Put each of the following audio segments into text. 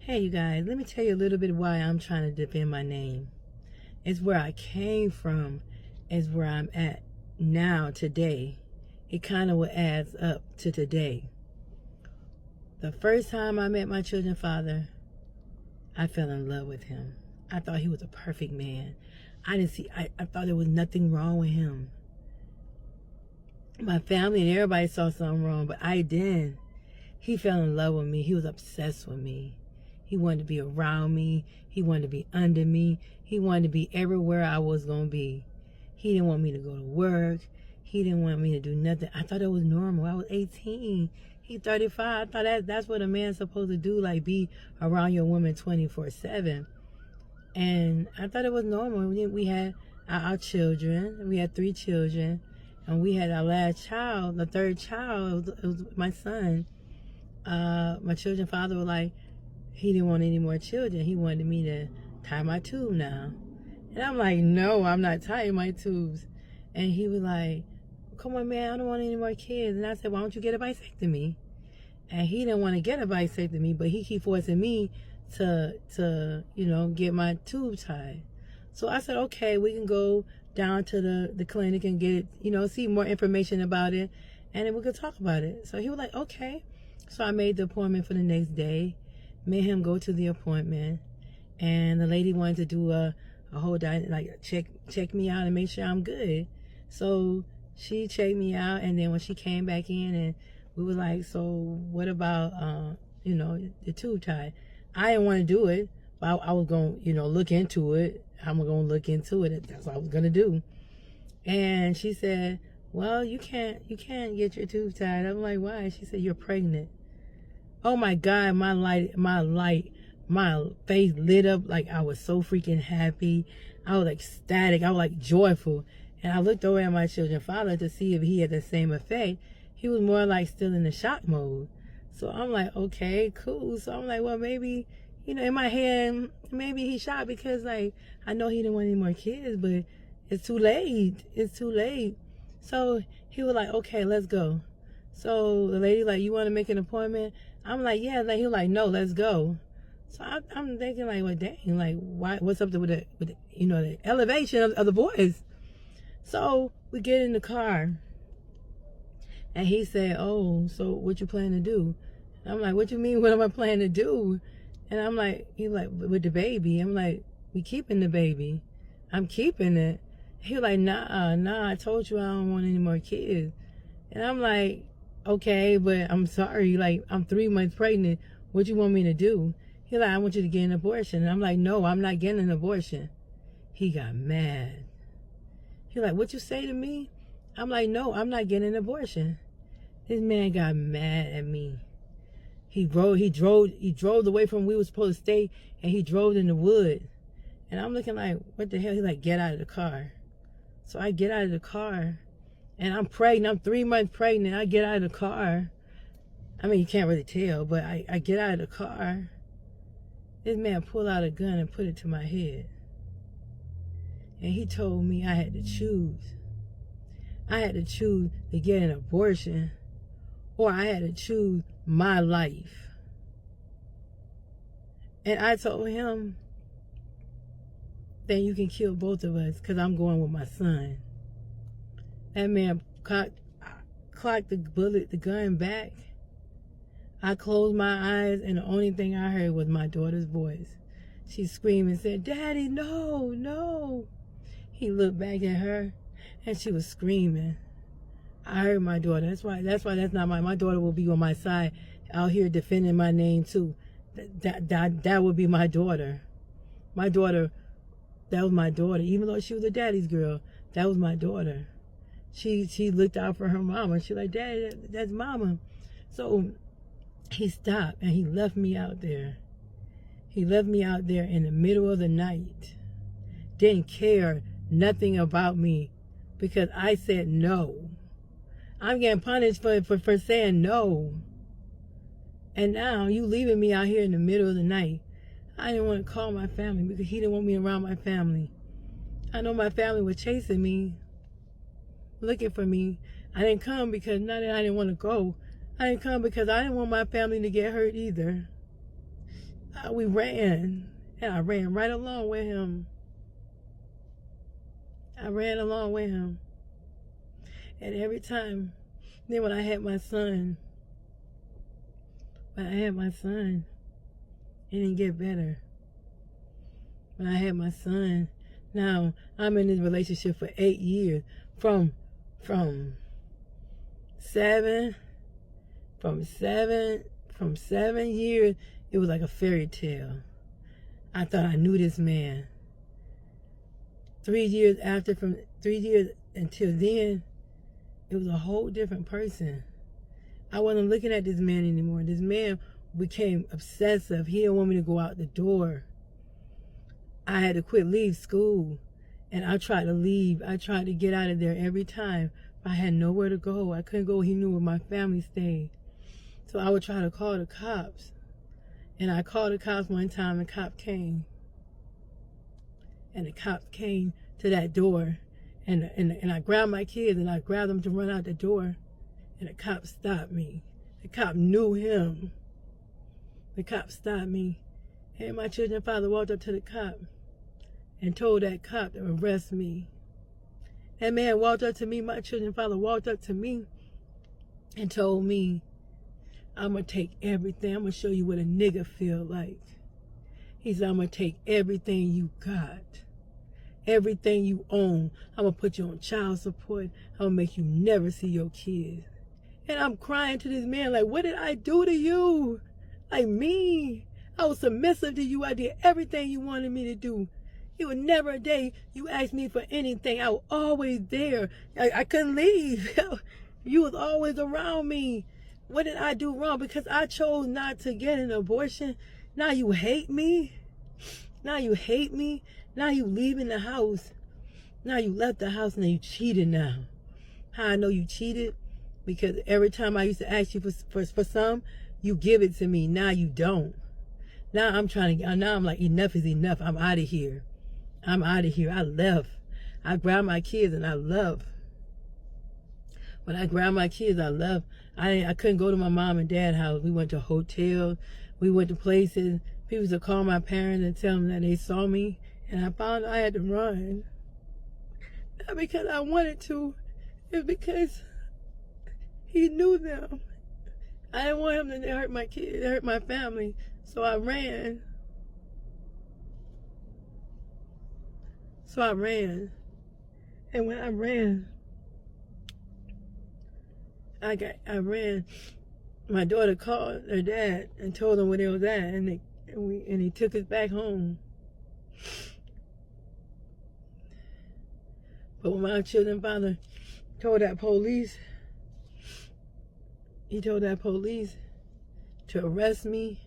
Hey, you guys, let me tell you a little bit why I'm trying to defend my name. It's where I came from, is where I'm at now, today. It kind of adds up to today. The first time I met my children's father, I fell in love with him. I thought he was a perfect man. I thought there was nothing wrong with him. My family and everybody saw something wrong, but I didn't. He fell in love with me. He was obsessed with me. He wanted to be around me. He wanted to be under me. He wanted to be everywhere I was going to be. He didn't want me to go to work. He didn't want me to do nothing. I thought it was normal. I was 18. He's 35. I thought that's what a man's supposed to do, like be around your woman 24/7. And I thought it was normal. We had our children. We had 3 children. And we had our last child, the third child. It was my son. My children's father was like, he didn't want any more children. He wanted me to tie my tube now. And I'm like, no, I'm not tying my tubes. And he was like, come on, man, I don't want any more kids. And I said, why don't you get a vasectomy? And he didn't want to get a vasectomy, but he keep forcing me to get my tube tied. So I said, okay, we can go down to the clinic and get it, see more information about it, and then we could talk about it. So he was like, okay. So I made the appointment for the next day. Me and him go to the appointment, and the lady wanted to do a whole check me out and make sure I'm good. So she checked me out, and then when she came back in, and we were like, so what about the tube tie? I didn't want to do it, but I was going to look into it. I'm going to look into it. That's what I was going to do. And she said, well, you can't get your tube tied. I'm like, why? She said, you're pregnant. Oh my God, my face lit up like I was so freaking happy. I was ecstatic. I was like joyful. And I looked over at my children's father to see if he had the same effect. He was more like still in the shock mode. So I'm like, okay, cool. So I'm like, well, maybe, in my head, maybe he shocked because I know he didn't want any more kids, but it's too late. It's too late. So he was like, okay, let's go. So the lady like, you want to make an appointment? I'm like, yeah. He was like, no, let's go. So I'm thinking like, well, dang, like, why? What's up with the elevation of the voice? So we get in the car, and he said, oh, so what you plan to do? And I'm like, what you mean? What am I planning to do? And I'm like, he's like, with the baby. I'm like, we keeping the baby. I'm keeping it. He was like, nah, I told you I don't want any more kids. And I'm like, okay, but I'm sorry, like, I'm 3 months pregnant. What you want me to do? He's like, I want you to get an abortion. And I'm like, no, I'm not getting an abortion. He got mad. He's like, what you say to me? I'm like, no, I'm not getting an abortion. This man got mad at me. He drove away from where we were supposed to stay, and he drove in the wood. And I'm looking like, what the hell? He's like, get out of the car. So I get out of the car, and I'm pregnant. I'm 3 months pregnant. I get out of the car. I mean, you can't really tell, but I get out of the car. This man pulled out a gun and put it to my head. And he told me I had to choose. I had to choose to get an abortion, or I had to choose my life. And I told him, then you can kill both of us, because I'm going with my son. That man clocked the gun back. I closed my eyes, and the only thing I heard was my daughter's voice. She screamed and said, Daddy, no, no. He looked back at her, and she was screaming. I heard my daughter. That's why that's not my daughter will be on my side out here defending my name too. That would be my daughter. My daughter, that was my daughter. Even though she was a daddy's girl, that was my daughter. She looked out for her mama. She like, Daddy, that's mama. So he stopped and he left me out there. He left me out there in the middle of the night. Didn't care nothing about me because I said no. I'm getting punished for saying no. And now you leaving me out here in the middle of the night. I didn't want to call my family because he didn't want me around my family. I know my family was chasing me, looking for me. I didn't come because not that I didn't want to go. I didn't come because I didn't want my family to get hurt either. we ran, and I ran right along with him. I ran along with him. And every time, then when I had my son, it didn't get better. When I had my son, now I'm in this relationship for 8 years. From 7 years, it was like a fairy tale. I thought I knew this man. 3 years from 3 years until then, it was a whole different person. I wasn't looking at this man anymore. This man became obsessive. He didn't want me to go out the door. I had to leave school. And I tried to leave. I tried to get out of there every time. I had nowhere to go. I couldn't go. He knew where my family stayed. So I would try to call the cops. And I called the cops one time, and the cop came. And the cops came to that door. And I grabbed my kids, and I grabbed them to run out the door. And the cop stopped me. The cop knew him. The cop stopped me. And my children's father walked up to the cop and told that cop to arrest me. That man walked up to me, my children's father walked up to me and told me, I'm going to take everything. I'm going to show you what a nigga feel like. He said, I'm going to take everything you got. Everything you own. I'm going to put you on child support. I'm going to make you never see your kids. And I'm crying to this man like, what did I do to you? Like me. I was submissive to you. I did everything you wanted me to do. It was never a day you asked me for anything. I was always there. I couldn't leave. You was always around me. What did I do wrong? Because I chose not to get an abortion. Now you hate me. Now you hate me. Now you leaving the house. Now you left the house and you cheated now. How I know you cheated? Because every time I used to ask you for some, you give it to me. Now you don't. Now I'm like, enough is enough. I'm out of here. I'm out of here. I left. I grabbed my kids and I left. When I grabbed my kids, I left. I couldn't go to my mom and dad's house. We went to hotels. We went to places. People used to call my parents and tell them that they saw me. And I found I had to run. Not because I wanted to. It's because he knew them. I didn't want him to hurt my kids, hurt my family. So I ran. And when I ran, my daughter called her dad and told him where they was at, and he took us back home. But when my children's father told that police, he told that police to arrest me,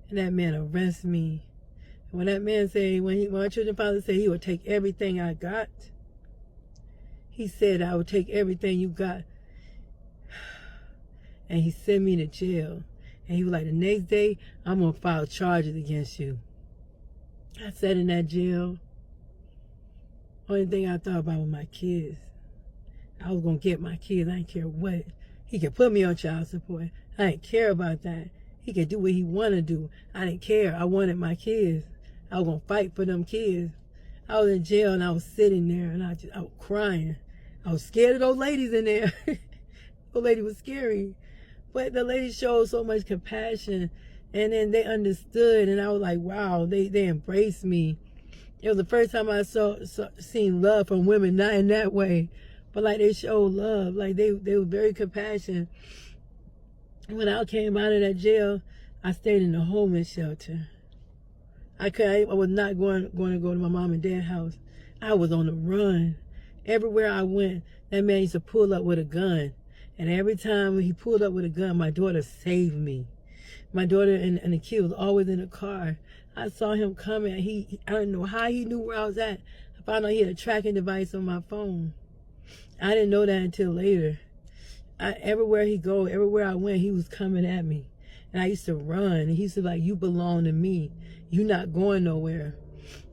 and that man arrested me. When that man said, when my children's father said he would take everything I got, he said I would take everything you got. And he sent me to jail. And he was like, the next day, I'm going to file charges against you. I sat in that jail. Only thing I thought about was my kids. I was going to get my kids. I didn't care what. He could put me on child support. I didn't care about that. He could do what he wanted to do. I didn't care. I wanted my kids. I was going to fight for them kids. I was in jail and I was sitting there and I was crying. I was scared of those ladies in there. Those lady was scary. But the lady showed so much compassion, and then they understood, and I was like, wow, they embraced me. It was the first time I seen love from women, not in that way, but like they showed love. Like they were very compassionate. When I came out of that jail, I stayed in the homeless shelter. I was not going to go to my mom and dad's house. I was on the run. Everywhere I went, that man used to pull up with a gun. And every time he pulled up with a gun, my daughter saved me. My daughter and the kid was always in the car. I saw him coming. I don't know how he knew where I was at. I found out he had a tracking device on my phone. I didn't know that until later. Everywhere he go, everywhere I went, he was coming at me. And I used to run. And he said, like, you belong to me. You not going nowhere.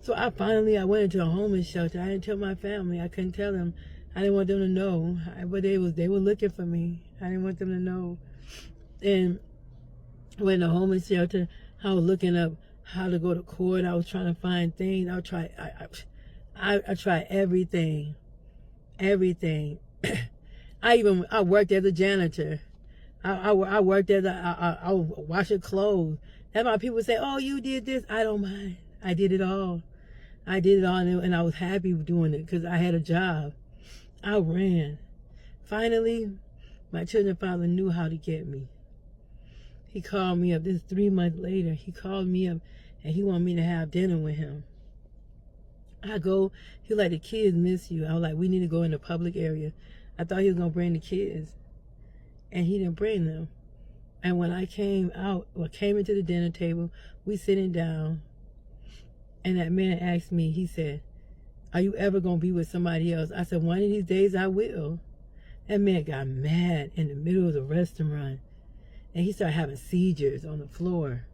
So I went into a homeless shelter. I didn't tell my family. I couldn't tell them. I didn't want them to know. But they were looking for me. I didn't want them to know. And I went to a homeless shelter. I was looking up how to go to court. I was trying to find things. I tried everything. Everything. I worked as a janitor. I worked as I was washing clothes. That's why people say, oh, you did this. I don't mind. I did it all. I did it all, and I was happy doing it because I had a job. I ran. Finally, my children's father knew how to get me. He called me up. This is 3 months later. He called me up, and he wanted me to have dinner with him. I go. He like, the kids miss you. I was like, we need to go in the public area. I thought he was gonna bring the kids, and he didn't bring them. And when I came into the dinner table, we sitting down, and that man asked me. He said, "Are you ever gonna be with somebody else?" I said, "One of these days I will." That man got mad in the middle of the restaurant, and he started having seizures on the floor.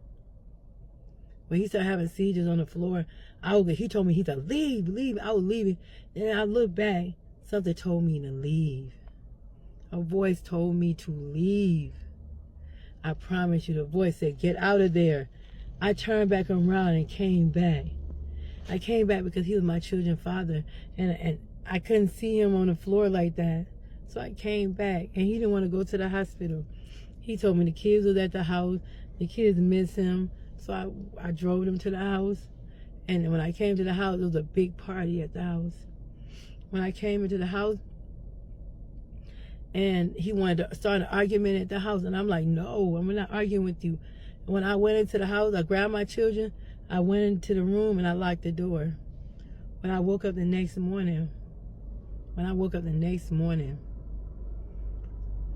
When he started having seizures on the floor, he told me, he said, leave. I was leaving. Then I looked back. Something told me to leave. A voice told me to leave. I promise you, the voice said, get out of there. I turned back around and came back. I came back because he was my children's father, and I couldn't see him on the floor like that. So I came back, and he didn't want to go to the hospital. He told me the kids was at the house. The kids miss him. So I drove them to the house. And when I came to the house, it was a big party at the house. When I came into the house, and he wanted to start an argument at the house, and I'm like, no, I'm not arguing with you. When I went into the house, I grabbed my children, I went into the room, and I locked the door. When I woke up the next morning,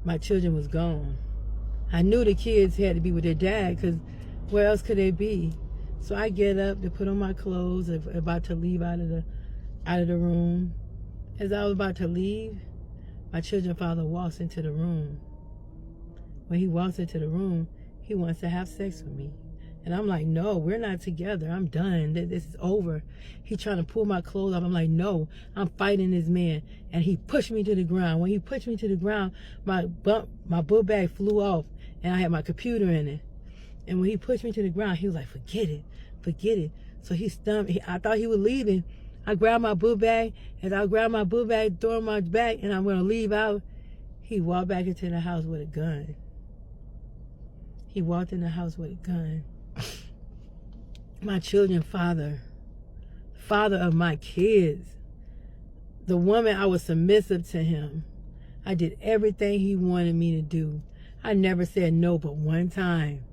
my children was gone. I knew the kids had to be with their dad, because where else could they be? So I get up to put on my clothes, about to leave out of the room. As I was about to leave, my children's father walks into the room. When he walks into the room, he wants to have sex with me. And I'm like, no, we're not together. I'm done. This is over. He's trying to pull my clothes off. I'm like, no, I'm fighting this man. And he pushed me to the ground. When he pushed me to the ground, my book bag flew off, and I had my computer in it. And when he pushed me to the ground, he was like, forget it. So he stumped. I thought he was leaving. I grabbed my book bag. As I grabbed my book bag, throw my back, and I'm going to leave out, he walked back into the house with a gun. He walked in the house with a gun. My children's father of my kids, the woman, I was submissive to him. I did everything he wanted me to do. I never said no but one time.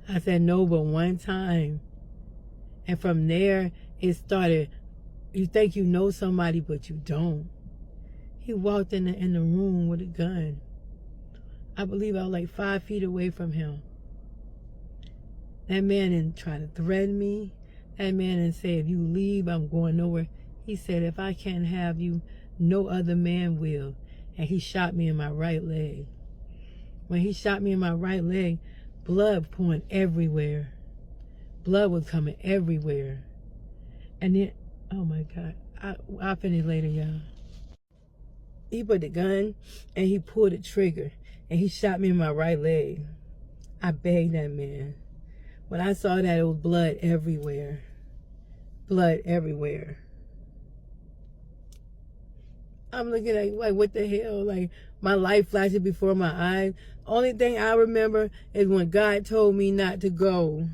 I said no but one time. And from there, it started. You think you know somebody, but you don't. He walked in the room with a gun. I believe I was like 5 feet away from him. That man didn't try to threaten me. That man didn't say, if you leave, I'm going nowhere. He said, if I can't have you, no other man will. And he shot me in my right leg. When he shot me in my right leg, blood pouring everywhere. Blood was coming everywhere. And then, oh my God, I'll finish later, y'all. He put the gun and he pulled the trigger and he shot me in my right leg. I begged that man. When I saw that, it was blood everywhere. Blood everywhere. I'm looking at, like, what the hell? Like, my life flashing before my eyes. Only thing I remember is when God told me not to go.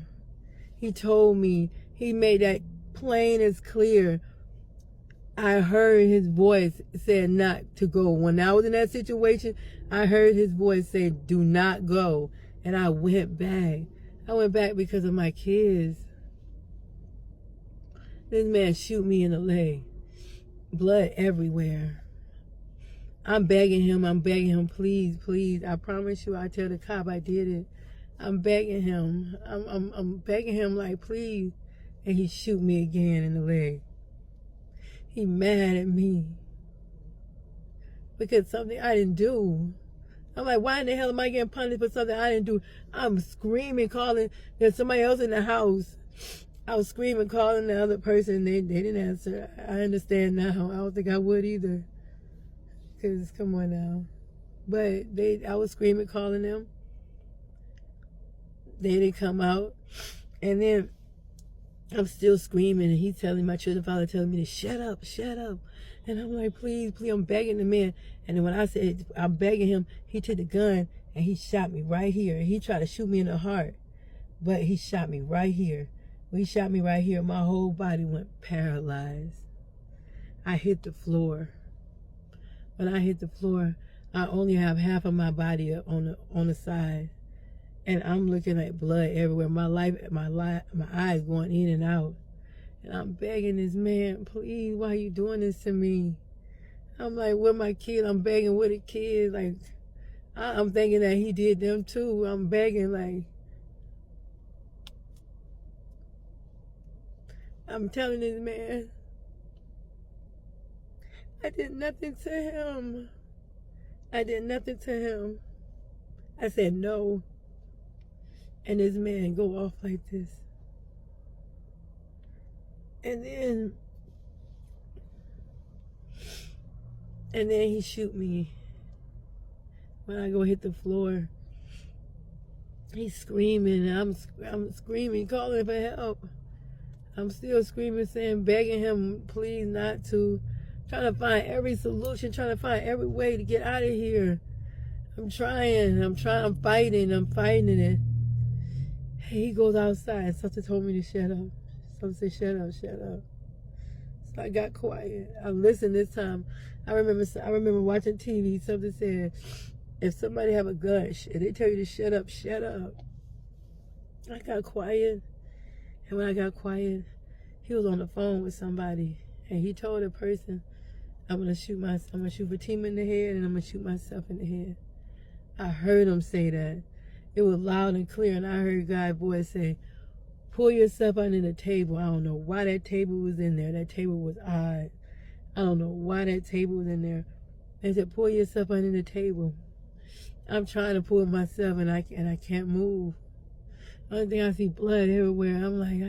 He told me, he made that plain as clear. I heard his voice said not to go. When I was in that situation, I heard his voice say, do not go. And I went back. I went back because of my kids. This man shoot me in the leg. Blood everywhere. I'm begging him, please, please. I promise you, I tell the cop I did it. I'm begging him. I'm begging him, like, please. And he shoot me again in the leg. He mad at me because something I didn't do. I'm like, why in the hell am I getting punished for something I didn't do? I'm screaming, calling. There's somebody else in the house. I was screaming, calling the other person. They didn't answer. I understand now. I don't think I would either. Because, come on now. But I was screaming, calling them. They didn't come out. And then I'm still screaming, and he's telling my children father, telling me to shut up, shut up. And I'm like, please, please, I'm begging the man. And then when I said I'm begging him, he took the gun and he shot me right here. He tried to shoot me in the heart, but he shot me right here. When he shot me right here, my whole body went paralyzed. I hit the floor. When I hit the floor, I only have half of my body up on the side. And I'm looking at blood everywhere. My eyes going in and out. And I'm begging this man, please, why are you doing this to me? I'm like, with my kids, I'm begging with the kids. Like, I'm thinking that he did them too. I'm begging, like, I'm telling this man, I did nothing to him. I did nothing to him. I said no. And this man go off like this. And then he shoot me. When I go hit the floor, he's screaming. I'm screaming, calling for help. I'm still screaming, saying, begging him, please not to. Trying to find every solution, trying to find every way to get out of here. I'm fighting it. He goes outside. Something told me to shut up. Something said, shut up, shut up. So I got quiet. I listened this time. I remember watching TV. Something said, if somebody have a gun and they tell you to shut up, shut up. I got quiet. And when I got quiet, he was on the phone with somebody. And he told a person, I'm gonna shoot Fatima in the head, and I'm gonna shoot myself in the head. I heard him say that. It was loud and clear, and I heard God's voice say, pull yourself under the table. I don't know why that table was in there. That table was odd. I don't know why that table was in there. They said, pull yourself under the table. I'm trying to pull myself, and I can't move. Only thing, I see blood everywhere. I'm like,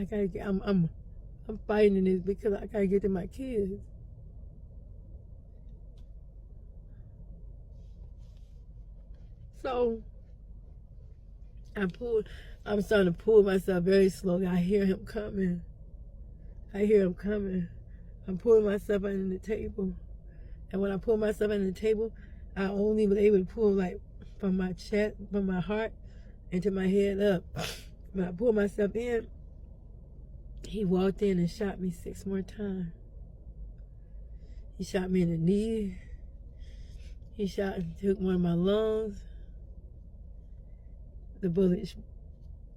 I'm fighting this because I gotta get to my kids. So I'm starting to pull myself very slowly. I hear him coming. I'm pulling myself under the table. And when I pull myself under the table, I only was able to pull like from my chest, from my heart, into my head up. When I pulled myself in, he walked in and shot me 6 more times. He shot me in the knee. He took one of my lungs. The bullet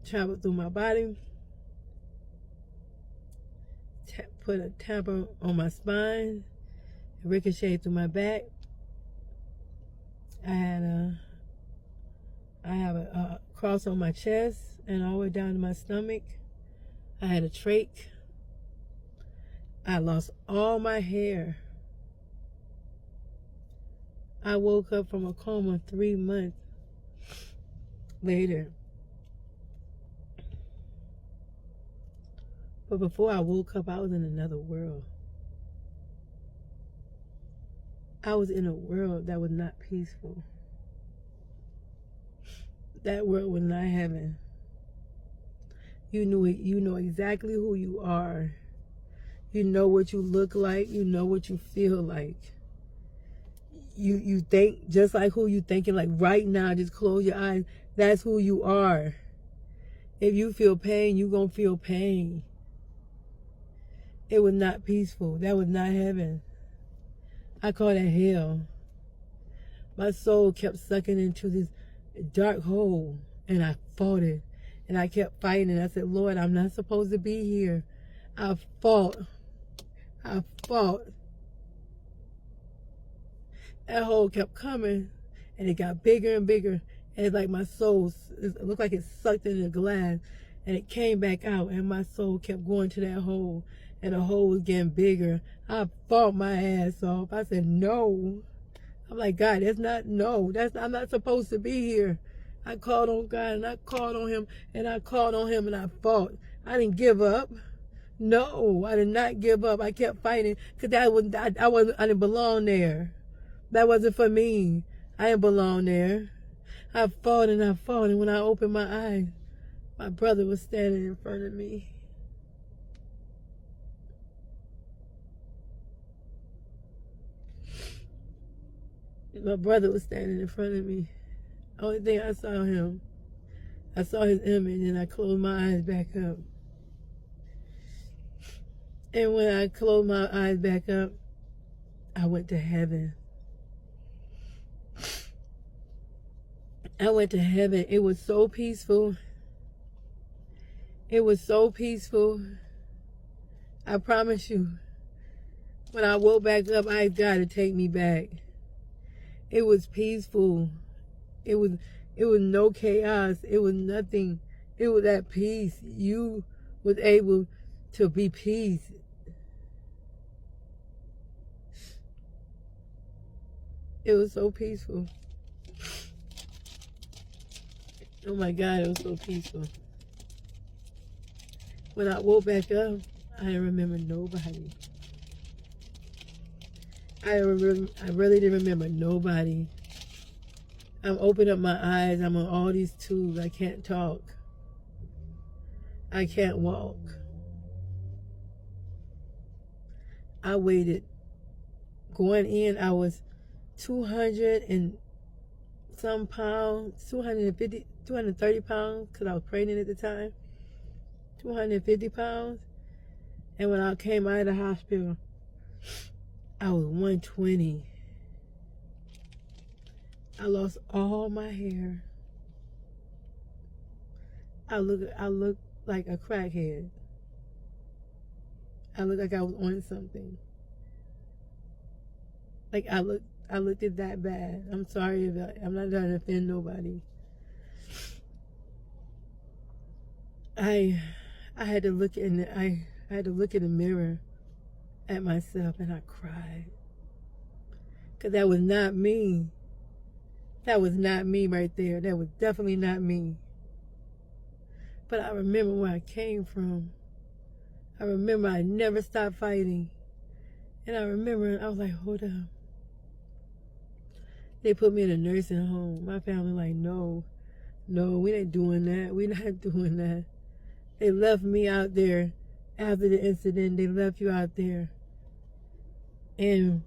traveled through my body, put a tamper on my spine, ricocheted through my back. I have a cross on my chest and all the way down to my stomach. I had a trach. I lost all my hair. I woke up from a coma 3 months later. But before I woke up, I was in another world. I was in a world that was not peaceful. That world was not heaven. You know exactly who you are. You know what you look like. You know what you feel like. You think just like who you thinking, like right now, just close your eyes. That's who you are. If you feel pain, you gonna feel pain. It was not peaceful. That was not heaven. I call that hell. My soul kept sucking into this dark hole, and I fought it. And I kept fighting, and I said, Lord, I'm not supposed to be here. I fought. That hole kept coming, and it got bigger and bigger. And it's like my soul, it looked like it sucked into the glass, and it came back out, and my soul kept going to that hole, and the hole was getting bigger. I fought my ass off. I said, no. I'm like, God, I'm not supposed to be here. I called on God, and I called on him, and I called on him, and I fought. I didn't give up. No, I did not give up. I kept fighting, because I didn't belong there. That wasn't for me. I didn't belong there. I fought, and when I opened my eyes, My brother was standing in front of me. My brother was standing in front of me. Only thing I saw him, I saw his image, and I closed my eyes back up. And when I closed my eyes back up, I went to heaven. I went to heaven. It was so peaceful. It was so peaceful. I promise you, when I woke back up, I got to take me back. It was peaceful. It was no chaos. It was nothing. It was at peace. You was able to be peace. It was so peaceful. Oh my God, it was so peaceful. When I woke back up, I didn't remember nobody. I really didn't remember nobody. I'm opening up my eyes. I'm on all these tubes. I can't talk. I can't walk. I waited. Going in, I was 200 and some pounds, 250, 230 pounds, because I was pregnant at the time. 250 pounds. And when I came out of the hospital, I was 120. I lost all my hair. I look like a crackhead. I looked like I was on something. Like I looked it that bad. I'm sorry if I'm not trying to offend nobody. I had to look in the mirror at myself, and I cried. Cause that was not me. That was not me right there. That was definitely not me. But I remember where I came from. I remember I never stopped fighting. And I remember I was like, hold up. They put me in a nursing home. My family like, no, we ain't doing that. We not doing that. They left me out there after the incident. They left you out there. And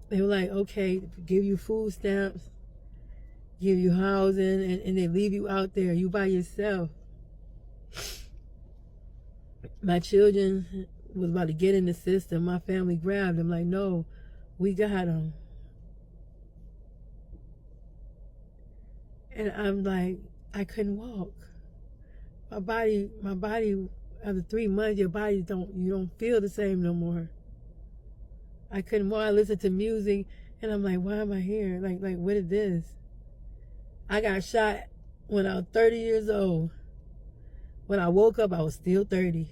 they were like, okay, give you food stamps, give you housing, and they leave you out there, you by yourself. My children was about to get in the system. My family grabbed them like, no, we got them. And I'm like, I couldn't walk. My body, after 3 months, you don't feel the same no more. I couldn't walk. I listened to music, and I'm like, why am I here? Like, what is this? I got shot when I was 30 years old. When I woke up, I was still 30.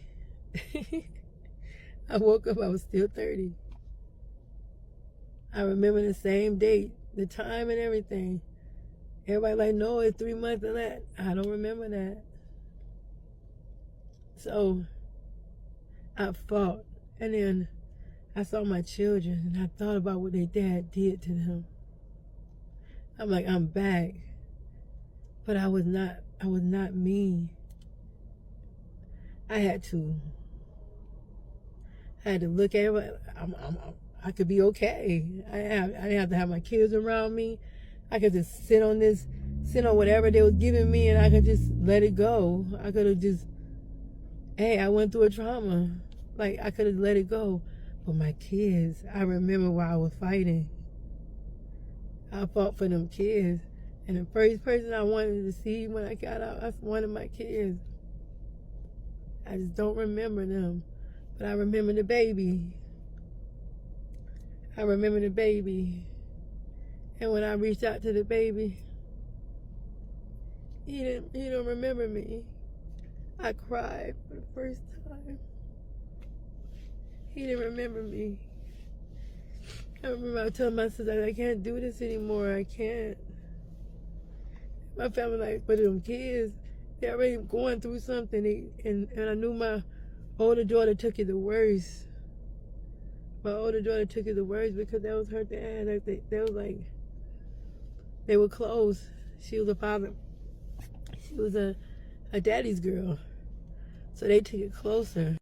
I woke up, I was still 30. I remember the same date, the time and everything. Everybody like, no, it's 3 months of that. I don't remember that. So I fought, and then I saw my children, and I thought about what their dad did to them. I'm like, I'm back. But I was not me. I had to look at it. I could be okay. I didn't have to have my kids around me. I could just sit on whatever they was giving me, and I could just let it go. I could have just, hey, I went through a trauma. Like, I could have let it go. But my kids, I remember why I was fighting. I fought for them kids. And the first person I wanted to see when I got out, I wanted my kids. I just don't remember them. But I remember the baby. I remember the baby. And when I reached out to the baby, he don't remember me. I cried for the first time. He didn't remember me. I remember I told my sister, I can't do this anymore. I can't. My family like, but them kids, they're already going through something. And I knew my older daughter took it the worst. My older daughter took it the worst because that was her dad. Like they was like, they were close. She was a father. She was a a daddy's girl. So they took it closer.